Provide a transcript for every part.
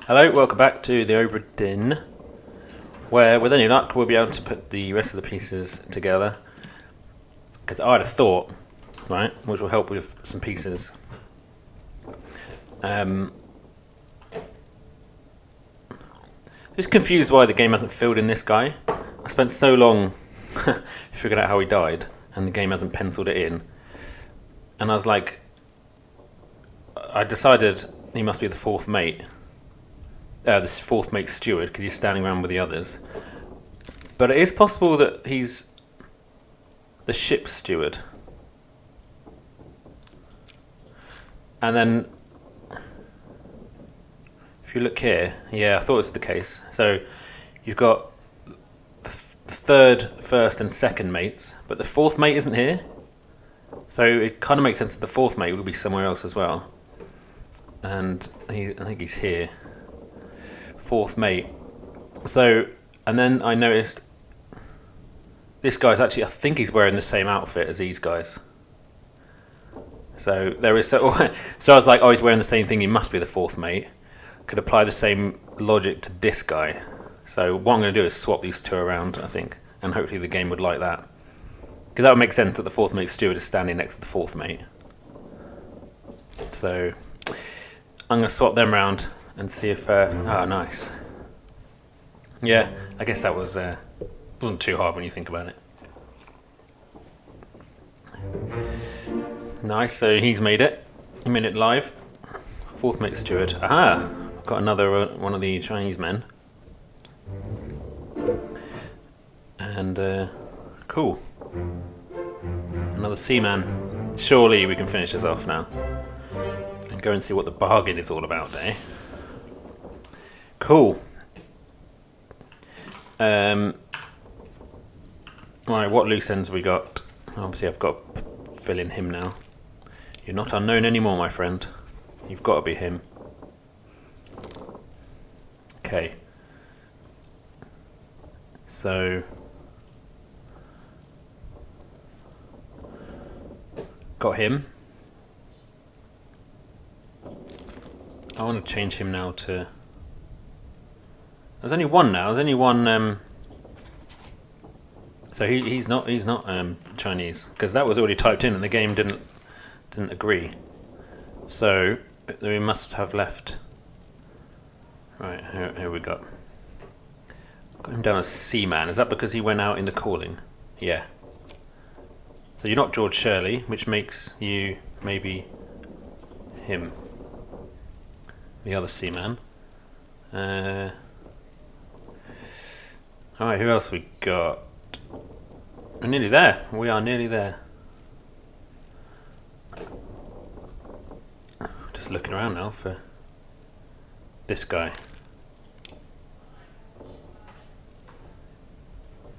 Hello, welcome back to the Obra Dinn, where with any luck we'll be able to put the rest of the pieces together. Because I had a thought, right, which will help with some pieces. Just confused why the game hasn't filled in this guy. I spent so long figuring out how he died, and the game hasn't penciled it in. And I was like, I decided he must be the fourth mate. This fourth mate steward, because he's standing around with the others. But it is possible that he's the ship's steward. And then, if you look here, yeah, I thought it was the case. So you've got the third, first, and second mates, but the fourth mate isn't here. So it kind of makes sense that the fourth mate will be somewhere else as well. And I think he's here. Fourth mate. So, and then I noticed this guy's actually, I think he's wearing the same outfit as these guys. So there is so I was like, oh, he's wearing the same thing, he must be the fourth mate. Could apply the same logic to this guy. So what I'm going to do is swap these two around, I think, and hopefully the game would like that. Because that would make sense that the fourth mate steward is standing next to the fourth mate. So I'm going to swap them around and see if... oh, nice. Yeah, I guess that was wasn't too hard when you think about it. Nice, so he's made it. He made it live. Fourth mate steward. Aha! Got another one of the Chinese men. And, cool. Another seaman. Surely we can finish this off now. And go and see what the bargain is all about, eh? Cool. Right, what loose ends have we got? Obviously I've got to fill in him now. You're not unknown anymore, my friend. You've got to be him. Okay. So... got him. I want to change him now to... There's only one now. There's only one... So he's not Chinese, because that was already typed in and the game didn't agree. So we must have left. Right, here we got him down as Seaman. Is that because he went out in the calling? Yeah. So you're not George Shirley, which makes you maybe him, the other Seaman. Alright, who else we got? We're nearly there. We are nearly there. Just looking around now for this guy.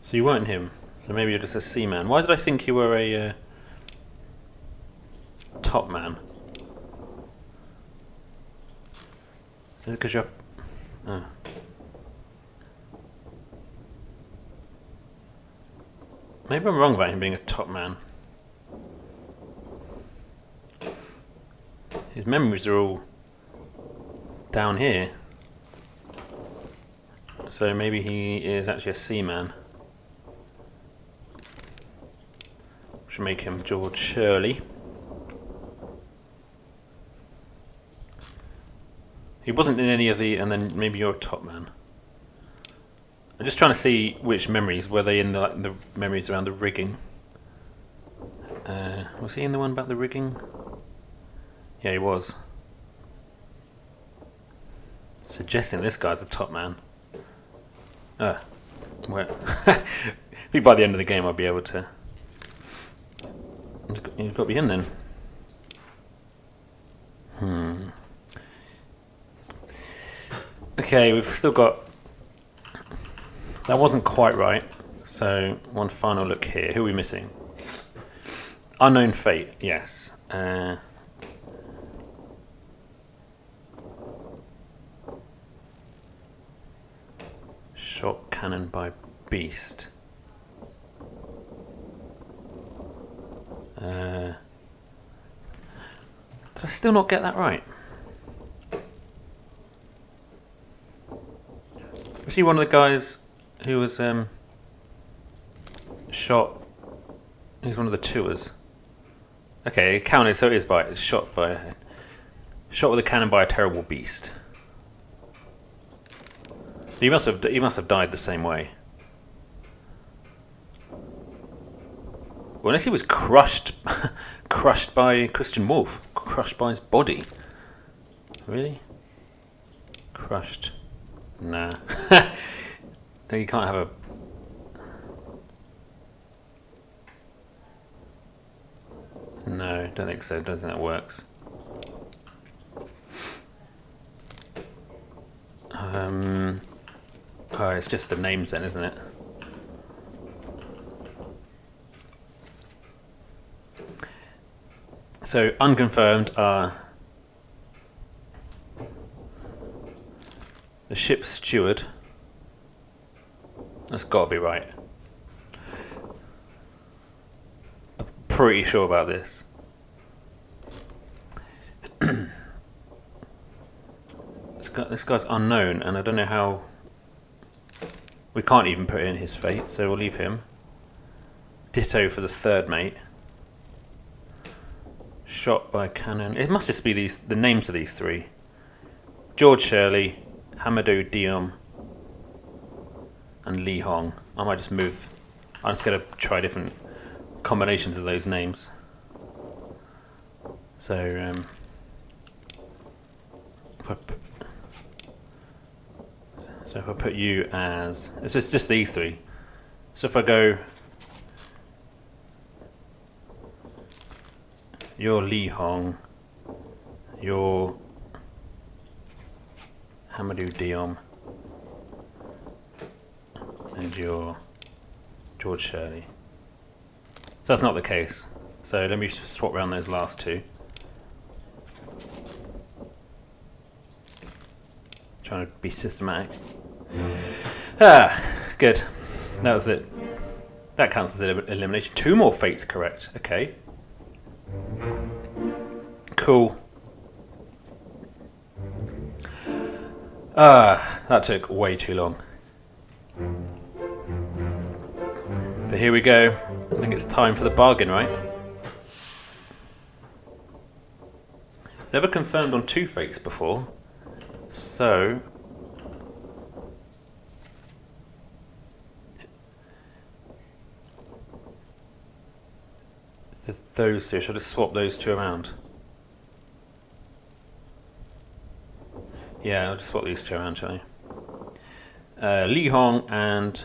So you weren't him. So maybe you're just a seaman. Why did I think you were a top man? Is it because you're... Oh. Maybe I'm wrong about him being a top man. His memories are all down here. So maybe he is actually a seaman. Should make him George Shirley. He wasn't in any of the... And then maybe you're a top man. I'm just trying to see which memories. Were they in the memories around the rigging? Was he in the one about the rigging? Yeah, he was. Suggesting this guy's the top man. Well, I think by the end of the game I'll be able to... You've got to be him then. Okay, we've still got... That wasn't quite right. So, one final look here. Who are we missing? Unknown Fate, yes. Shot cannon by beast. Did I still not get that right? Was he one of the guys who was shot? He's one of the tours. Okay, it counted, so it is shot with a cannon by a terrible beast. He must have died the same way. Well, unless he was crushed by Christian Wolf, crushed by his body. Really? Crushed? Nah. You can't have a. No, don't think so. Don't think that works. Oh, it's just the names then, isn't it? So unconfirmed are the ship's steward. That's got to be right. I'm pretty sure about this. This guy's unknown, and I don't know how. We can't even put in his fate, so we'll leave him. Ditto for the third mate. Shot by cannon. It must just be the names of these three. George Shirley, Hamadou Diom, and Li Hong. I might just move. I'm just going to try different combinations of those names. So, if I put you as, it's just these three. So if I go, you're Li Hong, you're Hamadou Diom, and you're George Shirley. So that's not the case. So let me swap around those last two. Trying to be systematic. Good. That was it. That counts as an elimination. 2 more fates correct. Okay. Cool. That took way too long. But here we go. I think it's time for the bargain, right? It's never confirmed on 2 fates before. So those two. Should I just swap those 2 around? Yeah, I'll just swap these 2 around, shall I? Li Hong and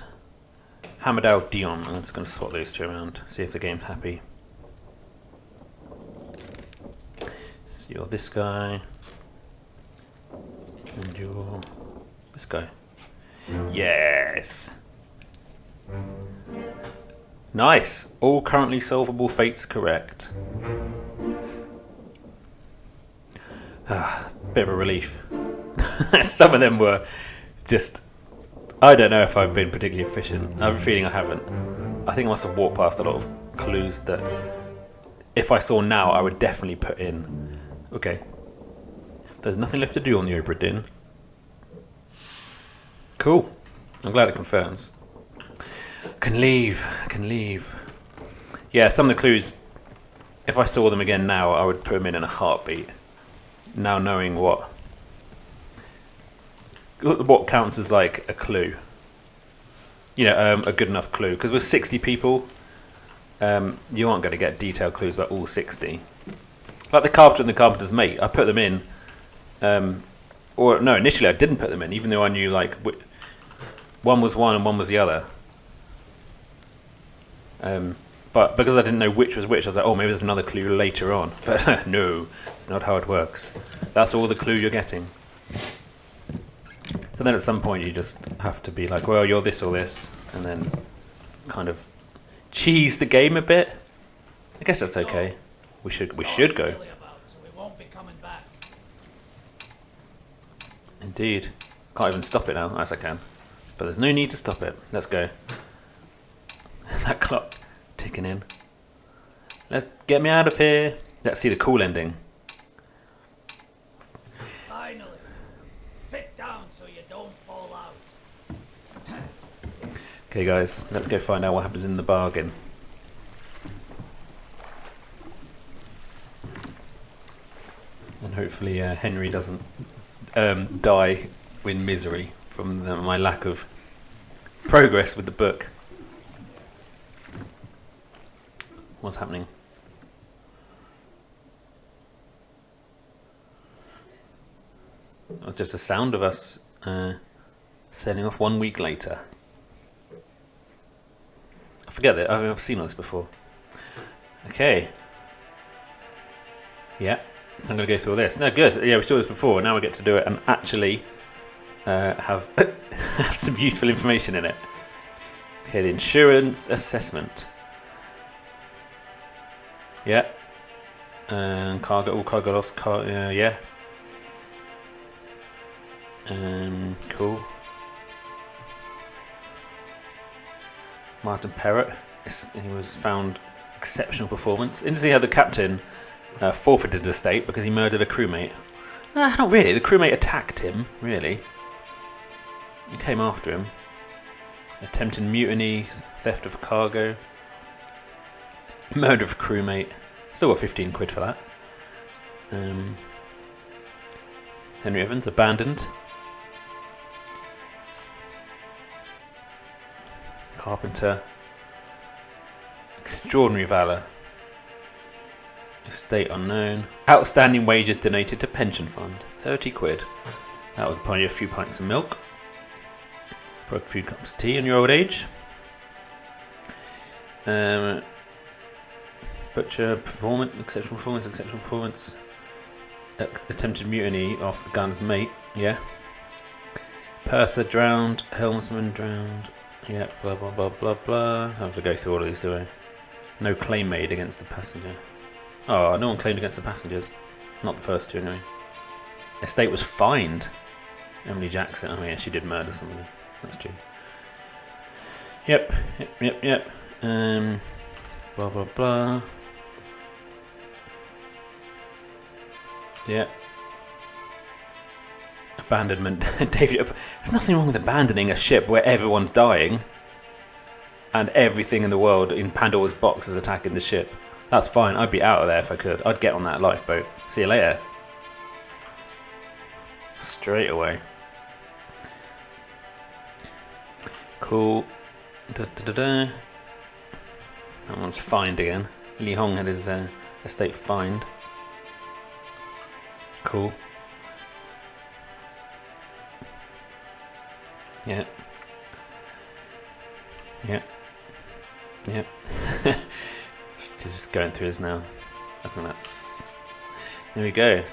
Hamadou Dion. I'm just going to swap those 2 around. See if the game's happy. So you're this guy. And you're this guy. Yes! Nice! All currently solvable fates correct. Bit of a relief. Some of them were just... I don't know if I've been particularly efficient. I have a feeling I haven't. I think I must have walked past a lot of clues that if I saw now I would definitely put in. Okay. There's nothing left to do on the Obra Dinn. Cool. I'm glad it confirms. I can leave. Yeah, some of the clues, if I saw them again now, I would put them in a heartbeat. Now knowing what counts as like a clue. You know, a good enough clue. Because with 60 people, you aren't going to get detailed clues about all 60. Like the carpenter and the carpenter's mate, I put them in. Or no, initially I didn't put them in, even though I knew like one was one and one was the other. But because I didn't know which was which, I was like, oh, maybe there's another clue later on. But no, it's not how it works. That's all the clue you're getting. So then at some point you just have to be like, well, you're this or this, and then kind of cheese the game a bit. I guess that's okay. We should go. Indeed. Can't even stop it now. Yes, I can. But there's no need to stop it. Let's go. That clock ticking in. Let's get me out of here. Let's see the cool ending. Finally. Sit down so you don't fall out. Okay, guys, let's go find out what happens in the bargain. And hopefully Henry doesn't die in misery from my lack of progress with the book. What's happening? It's just the sound of us sailing off 1 week later. I forget that I've seen all this before. Okay. Yeah. So I'm going to go through all this. No, good. Yeah, we saw this before. Now we get to do it and actually have have some useful information in it. Okay, the insurance assessment. Yeah. And all cargo loss. Yeah. Cool. Martin Perrott. He was found exceptional performance. Didn't see how the captain forfeited the estate because he murdered a crewmate. Not really. The crewmate attacked him. Really. He came after him. Attempted mutiny, theft of cargo, murder of a crewmate. Still got 15 quid for that. Henry Evans abandoned. Carpenter. Extraordinary valour. Estate unknown. Outstanding wages donated to pension fund. 30 quid. That would buy you a few pints of milk. For a few cups of tea in your old age. Butcher, exceptional performance. Attempted mutiny off the gun's mate. Yeah. Purser drowned. Helmsman drowned. Yeah, blah blah blah blah blah. I have to go through all of these, do I? No claim made against the passenger. Oh, no one claimed against the passengers. Not the first two, anyway. Estate was fined. Emily Jackson. Oh yeah, she did murder somebody. That's true. Yep. Blah blah blah. Yeah. Abandonment. David, there's nothing wrong with abandoning a ship where everyone's dying and everything in the world in Pandora's box is attacking the ship. That's fine. I'd be out of there if I could. I'd get on that lifeboat. See you later. Straight away. Cool. That one's fined again. Li Hong had his estate fined. Cool. Yeah. Just going through this now. I think that's... There we go.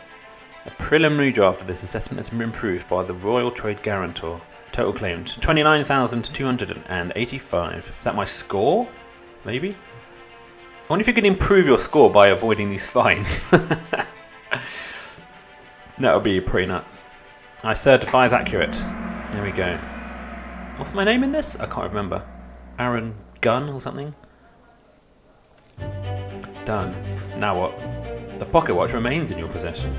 A preliminary draft of this assessment has been approved by the Royal Trade Guarantor. Total claimed 29,285. Is that my score? Maybe? I wonder if you can improve your score by avoiding these fines. That would be pretty nuts. I certify as accurate. There we go. What's my name in this? I can't remember. Aaron Gunn or something? Done. Now what? The pocket watch remains in your possession.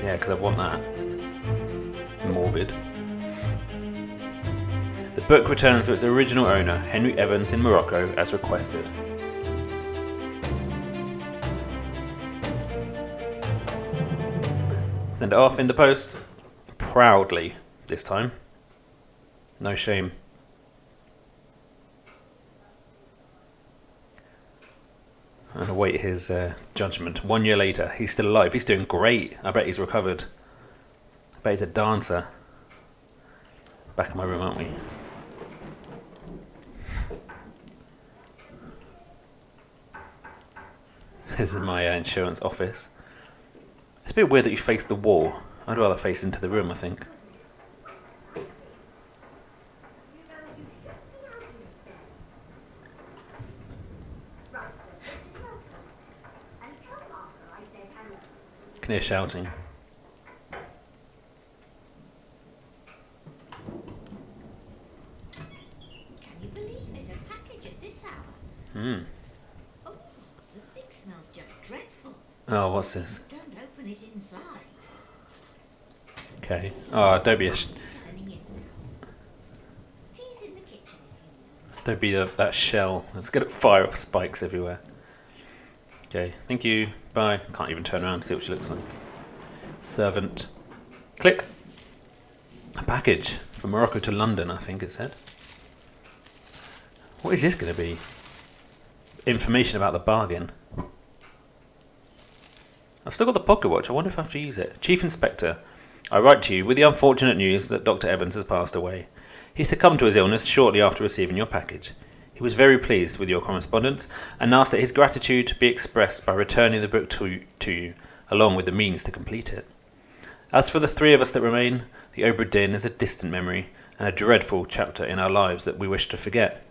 Yeah, because I want that. Morbid. The book returns to its original owner, Henry Evans in Morocco, as requested. Send it off in the post. Proudly, this time. No shame. And await his judgment. 1 year later, he's still alive. He's doing great. I bet he's recovered. I bet he's a dancer. Back in my room, aren't we? This is my insurance office. It's a bit weird that you face the wall. I'd rather face into the room, I think. Can hear shouting. Can you believe it? A package at this hour? Oh, the thing smells just dreadful. Oh, what's this? Don't open it inside. Okay. Oh, don't be a... Turning it now. Don't be that shell. Let's get fire spikes everywhere. Okay, thank you. Bye. Can't even turn around to see what she looks like. Servant. Click. A package from Morocco to London, I think it said. What is this going to be? Information about the bargain. I've still got the pocket watch. I wonder if I have to use it. Chief Inspector, I write to you with the unfortunate news that Dr. Evans has passed away. He succumbed to his illness shortly after receiving your package. He was very pleased with your correspondence and asked that his gratitude be expressed by returning the book to you, along with the means to complete it. As for the three of us that remain, the Obra Dinn is a distant memory and a dreadful chapter in our lives that we wish to forget.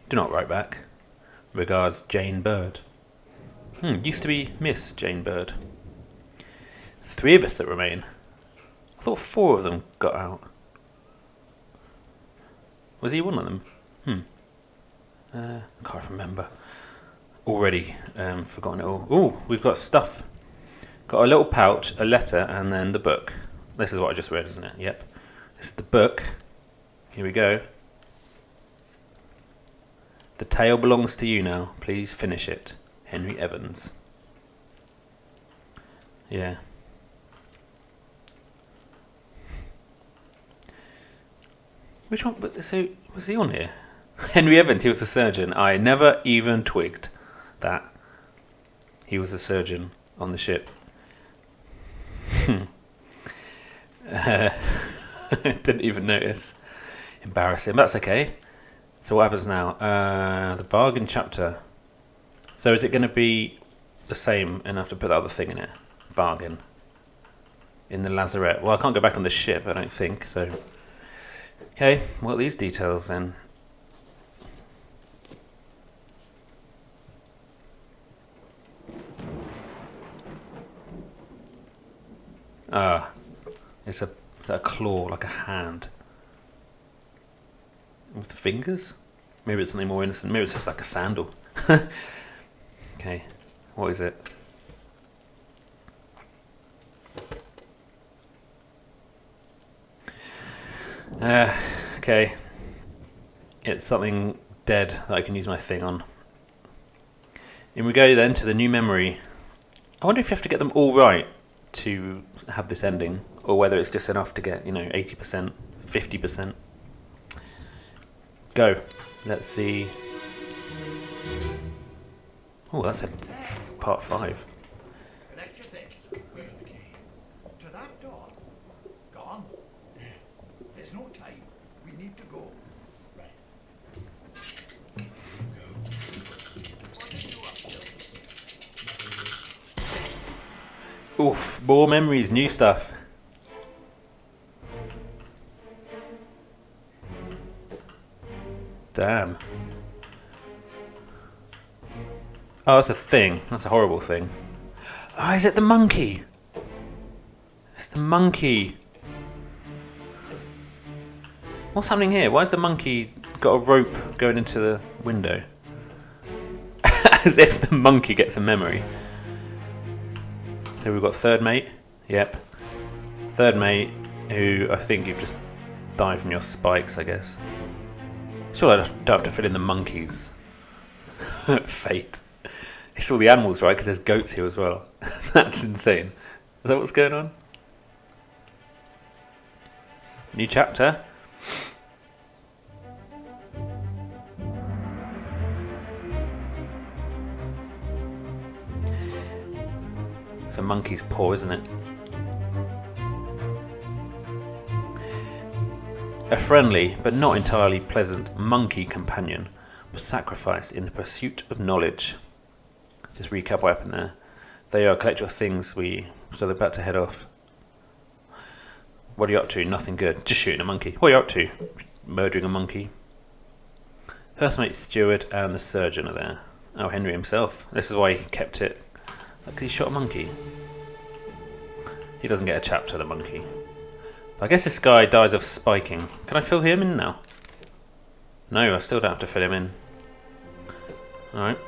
Do not write back. Regards, Jane Bird. Used to be Miss Jane Bird. Three of us that remain. I thought four of them got out. Was he one of them? Can't remember. Already forgotten it all. Oh, we've got stuff. Got a little pouch, a letter, and then the book. This is what I just read, isn't it? Yep. This is the book. Here we go. The tale belongs to you now. Please finish it. Henry Evans. Yeah. Which one? So, was he on here? Henry Evans, he was a surgeon. I never even twigged that he was a surgeon on the ship. Didn't even notice. Embarrassing. That's okay. So what happens now? The bargain chapter. So is it going to be the same and I have to put the other thing in it? Bargain. In the lazarette. Well, I can't go back on the ship, I don't think. So, okay. What are these details then? It's a claw, like a hand. With fingers? Maybe it's something more innocent. Maybe it's just like a sandal. Okay, what is it? Okay. It's something dead that I can use my thing on. And we go then to the new memory. I wonder if you have to get them all right to have this ending, or whether it's just enough to get, 80%, 50%. Go. Let's see. Oh, that's a part 5. Collect your things. Where's the key? To that door. Gone. There's no time. We need to go. Right. What are you up to? Oof, more memories, new stuff. Damn. Oh, that's a thing. That's a horrible thing. Oh, is it the monkey? It's the monkey. What's happening here? Why has the monkey got a rope going into the window? As if the monkey gets a memory. So we've got third mate. Yep. Third mate, who I think you've just died from your spikes, I guess. Sure, I don't have to fill in the monkeys. Fate. It's all the animals, right? Because there's goats here as well. That's insane. Is that what's going on? New chapter. It's a monkey's paw, isn't it? A friendly, but not entirely pleasant, monkey companion was sacrificed in the pursuit of knowledge. Just recap what happened there. There you are, collect your things, so they're about to head off. What are you up to? Nothing good. Just shooting a monkey. What are you up to? Murdering a monkey. First mate Stewart and the surgeon are there. Oh, Henry himself. This is why he kept it. Because he shot a monkey. He doesn't get a chapter, the monkey. I guess this guy dies of spiking. Can I fill him in now? No, I still don't have to fill him in. Alright.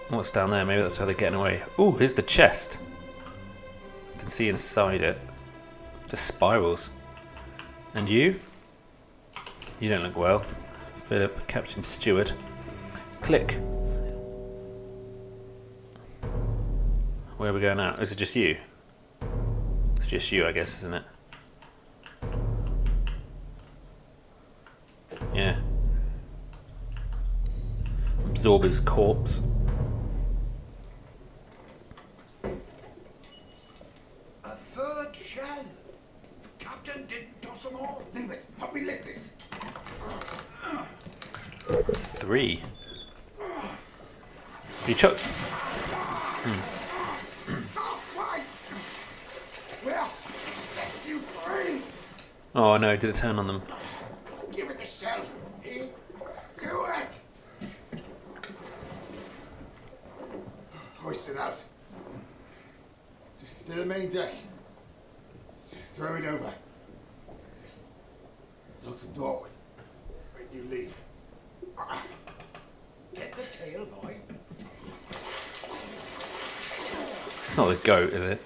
What's down there? Maybe that's how they're getting away. Ooh, here's the chest. You can see inside it. Just spirals. And you? You don't look well. Philip, Captain Stewart. Click. Where are we going now? Is it just you? It's just you, I guess, isn't it? Yeah. Absorb his corpse. A third shell. Captain didn't toss them all. Leave it. Help me lift this. 3. You chuck. Why? Well, set you free. Oh no! Did it turn on them? Give it the shell. Do it. Hoist it out. To the main deck. Throw it over. Lock the door when you leave. Get the tail, boy. It's not the goat, is it?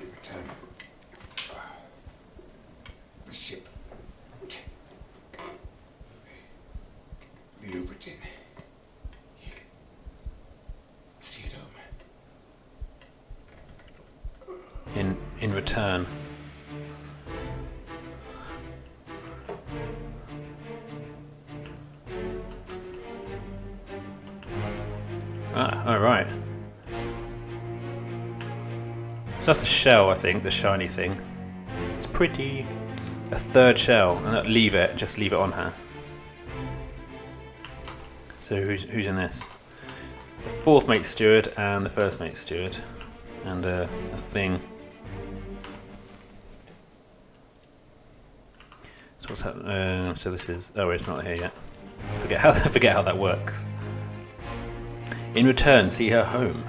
In return, the ship. The Obra Dinn. See it home. In return. Oh right. So that's a shell, I think, the shiny thing. It's pretty. A third shell, and leave it. Just leave it on her. So who's in this? The 4th mate steward and the 1st mate steward, and a thing. So what's happening? So this is. Oh, it's not here yet. Forget how that works. In return, see her home.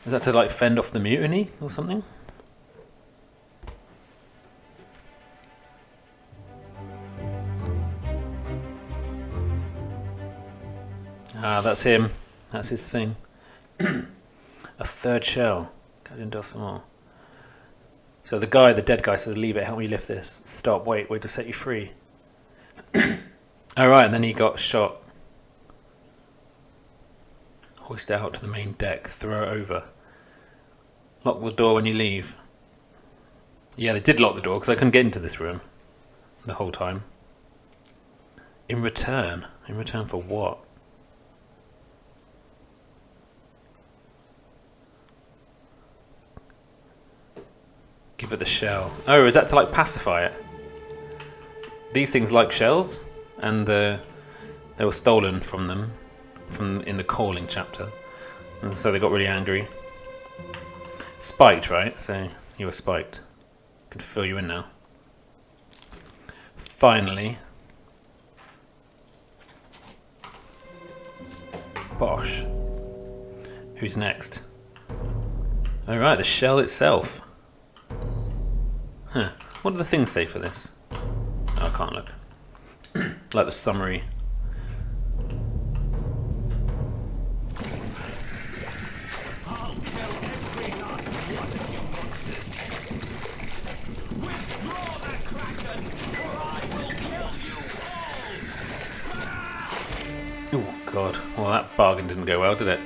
Is that to like fend off the mutiny or something? Ah, that's him. That's his thing. A third shell. Captain does some more. So the dead guy says, leave it, help me lift this. Stop, wait to set you free. Alright, and then he got shot. Hoist it out to the main deck, throw it over. Lock the door when you leave. Yeah, they did lock the door because I couldn't get into this room the whole time. In return for what? Give it the shell. Oh, is that to like pacify it? These things like shells, and they were stolen from them, in the calling chapter, and so they got really angry. Spiked, right? So you were spiked. Could fill you in now. Finally. Bosh. Who's next? All right, the shell itself. Huh. What do the things say for this? Oh, I can't look. Like the summary. I'll kill every last one of you monsters. Withdraw that kraken, or I will kill you all. Oh God. Well, that bargain didn't go well, did it?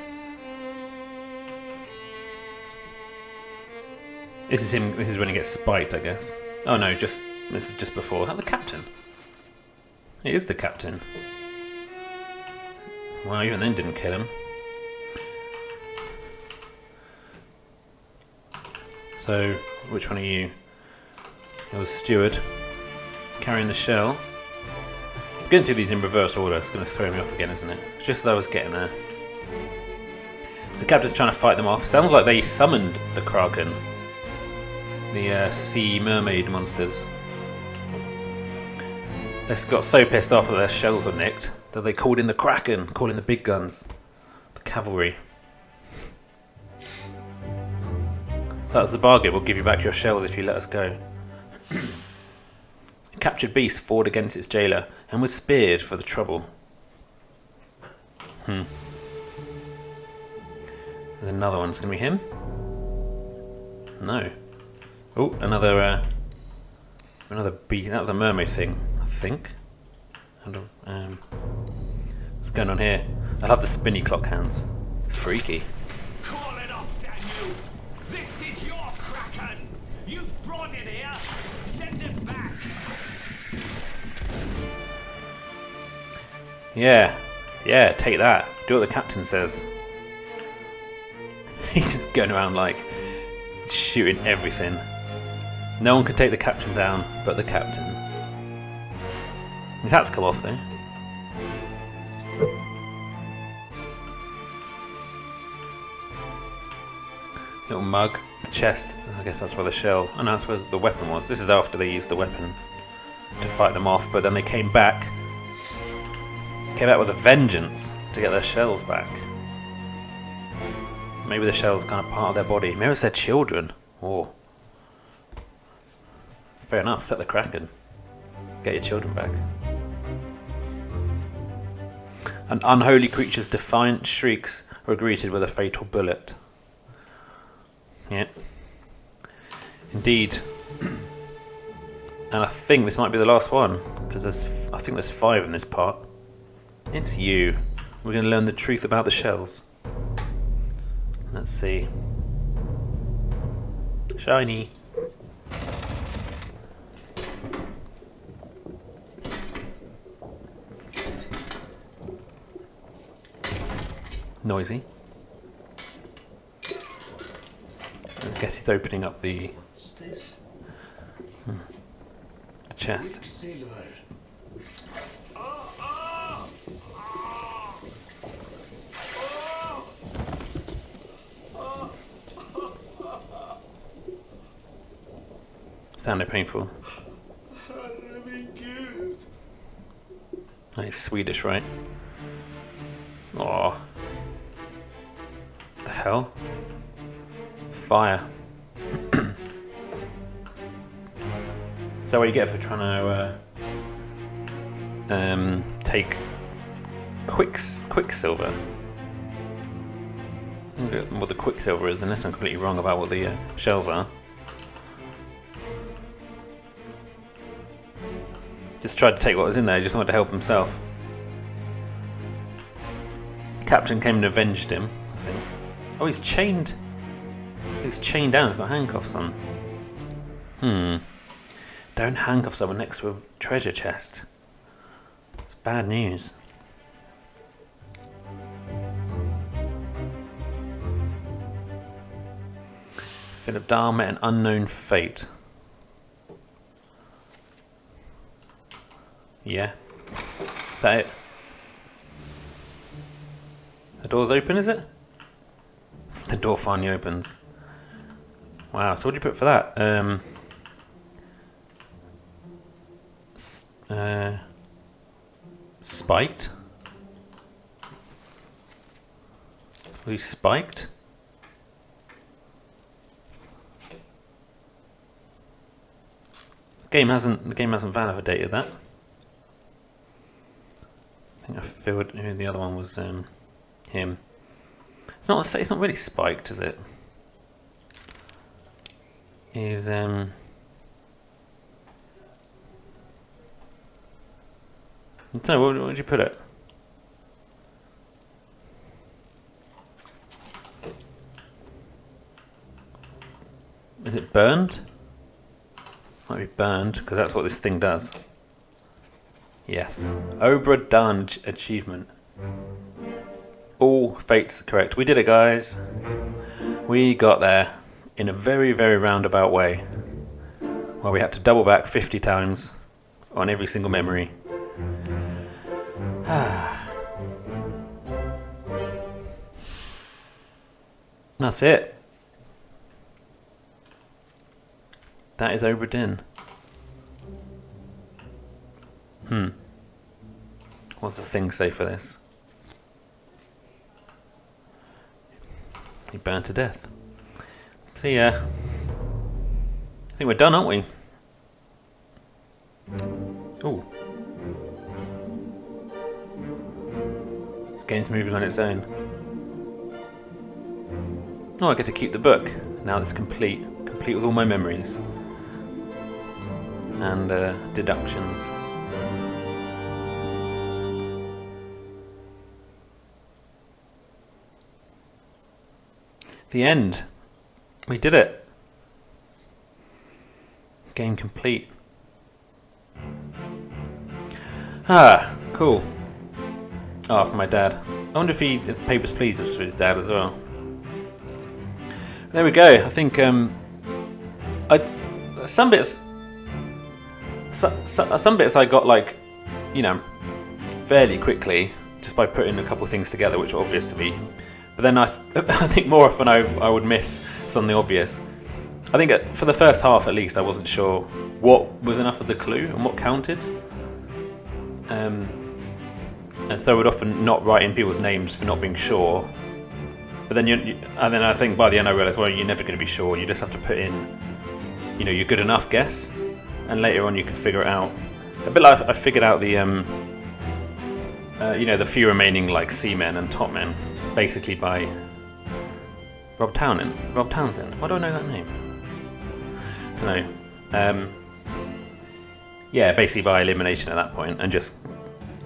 This is him. This is when he gets spiked, I guess. Oh no, this is just before. Is that the captain? It is the captain. Wow, even then didn't kill him. So, which one are you? It was steward. Carrying the shell. Going through these in reverse order, it's going to throw me off again, isn't it? Just as I was getting there. The captain's trying to fight them off. It sounds like they summoned the kraken. The sea mermaid monsters. They got so pissed off that their shells were nicked that they called in the kraken, called in the big guns, the cavalry. So that's the bargain. We'll give you back your shells if you let us go. A captured beast fought against its jailer and was speared for the trouble. There's another one. It's going to be him? No. Oh, another bee. That was a mermaid thing, I think. What's going on here? I love the spinny clock hands. It's freaky. Call it off, damn you! This is your Kraken! You brought it here! Send it back! Yeah, take that. Do what the captain says. He's just going around like shooting everything. No one can take the captain down but the captain. His hat's come off though. Little mug, the chest, I guess that's where the shell. Oh no, that's where the weapon was. This is after they used the weapon to fight them off, but then they came back with a vengeance to get their shells back. Maybe the shell's kind of part of their body. Maybe it's their children. Oh. Fair enough, set the Kraken. Get your children back. An unholy creature's defiant shrieks were greeted with a fatal bullet. Yeah. Indeed. And I think this might be the last one, because I think there's 5 in this part. It's you. We're going to learn the truth about the shells. Let's see. Shiny. Noisy. I guess he's opening up the chest. Silver. Sounded painful. It's Swedish, right? Oh, the hell! Fire. So what you get for trying to take Quicksilver? I don't know what the Quicksilver is, unless I'm completely wrong about what the shells are. Just tried to take what was in there, just wanted to help himself. Captain came and avenged him, I think. Oh, he's chained. He's chained down, he's got handcuffs on. Don't handcuff someone next to a treasure chest. It's bad news. Philip Dahl met an unknown fate. Yeah. Is that it? The door's open, is it? The door finally opens. Wow, so what do you put for that? Spiked? Was he spiked? The game hasn't validated that. I think I filled who the other one was him. It's not really spiked, is it? He's so what would you put it? Is it burned? Might be burned, because that's what this thing does. Yes. Obra done achievement. All fates correct. We did it, guys. We got there in a very, very roundabout way. Well, we had to double back 50 times on every single memory. That's it. That is Obra Dinn. What's the thing say for this? He burned to death. So yeah, I think we're done, aren't we? Ooh. Game's moving on its own. Oh, I get to keep the book. Now it's complete with all my memories. And deductions. The end. We did it. Game complete. Ah, cool. Oh, for my dad. I wonder if Papers, Please was for his dad as well. There we go. I think some bits I got, like, you know, fairly quickly just by putting a couple things together, which were obvious to me. But then I think more often I would miss something obvious. I think for the first half at least I wasn't sure what was enough of the clue and what counted. And so I would often not write in people's names for not being sure. But then and then I think by the end I realised, well, you're never going to be sure. You just have to put in, you know, your good enough guess, and later on you can figure it out. A bit like I figured out the, you know, the few remaining, like, seamen and top men, basically by Rob Townsend. Why do I know that name? I don't know. Yeah, basically by elimination at that point, and just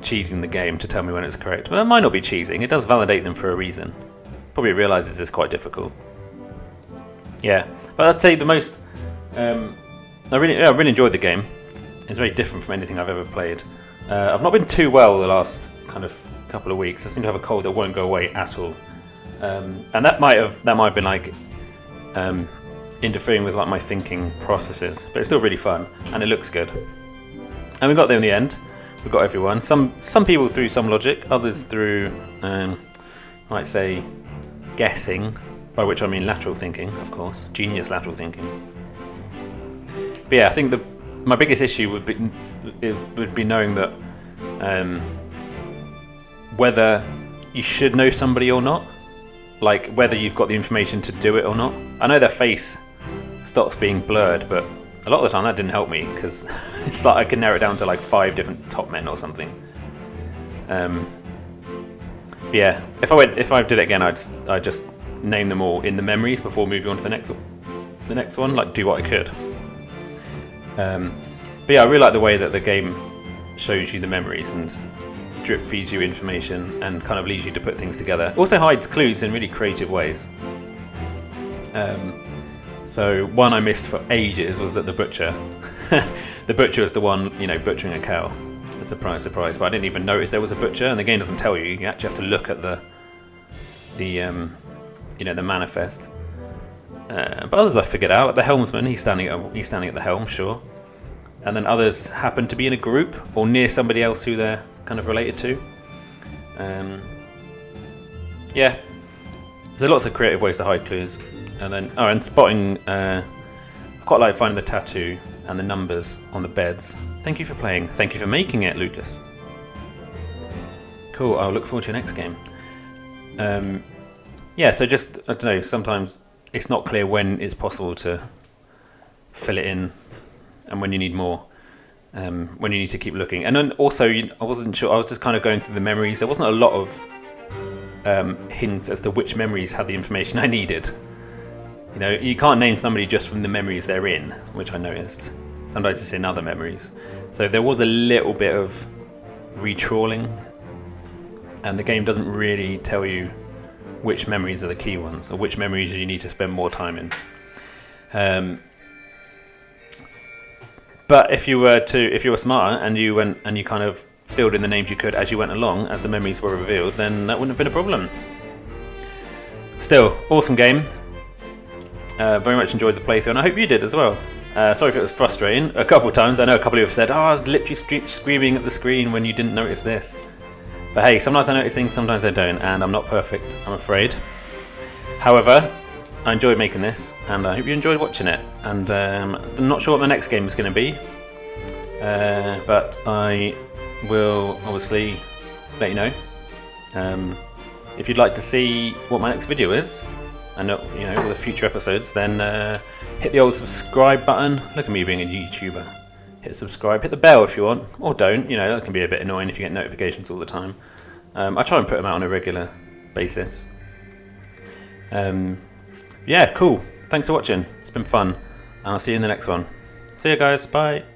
cheesing the game to tell me when it's correct. Well, it might not be cheesing. It does validate them for a reason. Probably realises it's quite difficult. Yeah, but I'd say the most. I really enjoyed the game. It's very different from anything I've ever played. I've not been too well the last kind of couple of weeks. I seem to have a cold that won't go away at all, and that might have been like interfering with, like, my thinking processes. But it's still really fun, and it looks good. And we got there in the end. We got everyone. Some people through some logic, others through, I might say, guessing, by which I mean lateral thinking, of course, genius lateral thinking. But yeah, I think my biggest issue would be knowing that whether you should know somebody or not, like whether you've got the information to do it or not. I know their face stops being blurred, but a lot of the time that didn't help me, because it's like I can narrow it down to like 5 different top men or something. Yeah, if I did it again, I'd just name them all in the memories before moving on to the next one, like do what I could. But yeah, I really like the way that the game shows you the memories and drip feeds you information and kind of leads you to put things together. Also hides clues in really creative ways. So one I missed for ages was that the butcher was the one, you know, butchering a cow. Surprise, surprise! But I didn't even notice there was a butcher, and the game doesn't tell you. You actually have to look at the you know, the manifest. But others I figured out. Like the helmsman, he's standing at the helm, sure. And then others happen to be in a group or near somebody else who they're kind of related to. Yeah, so lots of creative ways to hide clues. And then and spotting. I quite like finding the tattoo and the numbers on the beds. Thank you for playing. Thank you for making it, Lucas. Cool. I'll look forward to your next game. Yeah. So just, I don't know. Sometimes it's not clear when it's possible to fill it in, and when you need more. When you need to keep looking. And then also, I wasn't sure. I was just kind of going through the memories. There wasn't a lot of hints as to which memories had the information I needed. You know, you can't name somebody just from the memories they're in, which I noticed. Sometimes it's in other memories. So there was a little bit of retrawling, and the game doesn't really tell you which memories are the key ones, or which memories you need to spend more time in. But if you were smarter and you went and you kind of filled in the names you could as you went along, as the memories were revealed, then that wouldn't have been a problem. Still, awesome game. Very much enjoyed the playthrough, and I hope you did as well. Sorry if it was frustrating a couple of times. I know a couple of you have said, I was literally screaming at the screen when you didn't notice this. But hey, sometimes I notice things, sometimes I don't, and I'm not perfect, I'm afraid. However, I enjoyed making this, and I hope you enjoyed watching it. And I'm not sure what the next game is going to be, but I will obviously let you know. If you'd like to see what my next video is, and you know, all the future episodes, then hit the old subscribe button. Look at me being a YouTuber. Hit subscribe, hit the bell if you want, or don't. You know, that can be a bit annoying if you get notifications all the time. I try and put them out on a regular basis. yeah, cool. Thanks for watching. It's been fun. And I'll see you in the next one. See you guys. Bye.